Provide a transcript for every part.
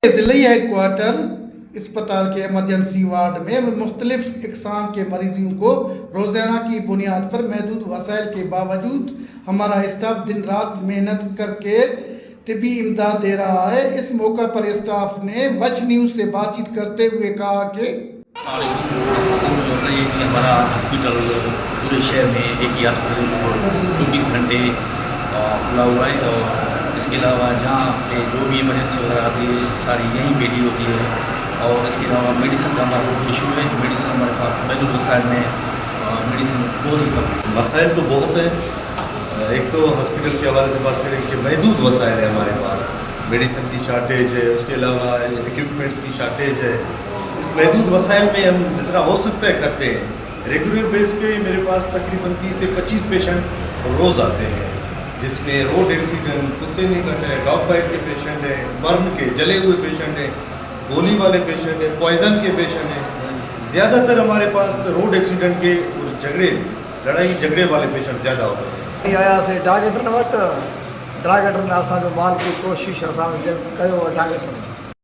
ضلعی head quarter اسپتال کے ایمرجنسی وارڈ میں مختلف اقسام کے مریضوں کو روزانہ کی بنیاد پر محدود وسائل کے باوجود ہمارا اسٹاف دن رات محنت کر کے طبی امداد دے رہا ہے۔ اس موقع پر اسٹاف نے وش نیوز سے بات چیت کرتے ہوئے کہا کہ ہمارا ہاسپٹل پورے شہر میں ایک ہی ہاسپٹل 24 گھنٹے کھلا ہوا ہے، اور اس کے علاوہ جہاں پہ جو بھی ایمرجنسی وغیرہ آتی ہے ساری یہیں پہ ڈیل ہوتی ہے، اور اس کے علاوہ میڈیسن کا ہمارا بہت ایشو ہے۔ میڈیسن ہمارے پاس محدود وسائل میں میڈیسن بہت ہی کم۔ مسائل تو بہت ہیں۔ ایک تو ہاسپٹل کے حوالے سے بات کریں کہ محدود وسائل ہے ہمارے پاس، میڈیسن کی شارٹیج ہے، اس کے علاوہ ایکوپمنٹس کی شارٹیج ہے۔ اس محدود وسائل میں ہم جتنا ہو سکتا ہے کرتے ہیں۔ ریگولر بیس پہ میرے پاس تقریباً 30 سے 25 پیشنٹ روز آتے ہیں، جس میں روڈ ایکسیڈنٹ، کتے نہیں کٹ ہے، ڈاگ بائٹ کے پیشنٹ ہیں، برن کے جلے ہوئے پیشنٹ ہیں، گولی والے پیشنٹ ہیں، پوائزن کے پیشنٹ ہیں۔ زیادہ تر ہمارے پاس روڈ ایکسیڈنٹ کے اور لڑائی جھگڑے والے پیشنٹ زیادہ ہوتے ہیں۔ آیا سے ڈاکٹر وٹ ڈاکٹر نے مال کی کوشش کیو ڈاکٹر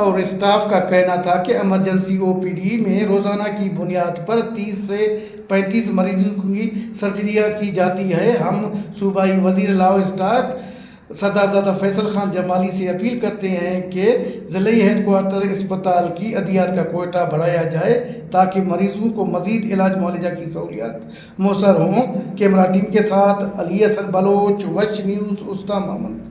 اور اسٹاف کا کہنا تھا کہ ایمرجنسی او پی ڈی میں روزانہ کی بنیاد پر 30 سے 35 مریضوں کی سرجریاں کی جاتی ہے۔ ہم صوبائی وزیر لا و اسٹاک سردار فیصل خان جمالی سے اپیل کرتے ہیں کہ ضلعی ہیڈ کوارٹر اسپتال کی ادویات کا کوٹہ بڑھایا جائے تاکہ مریضوں کو مزید علاج معالجہ کی سہولیات میسر ہوں۔ کیمرہ ٹیم کے ساتھ علی حسن بلوچ، وش نیوز، استا محمد۔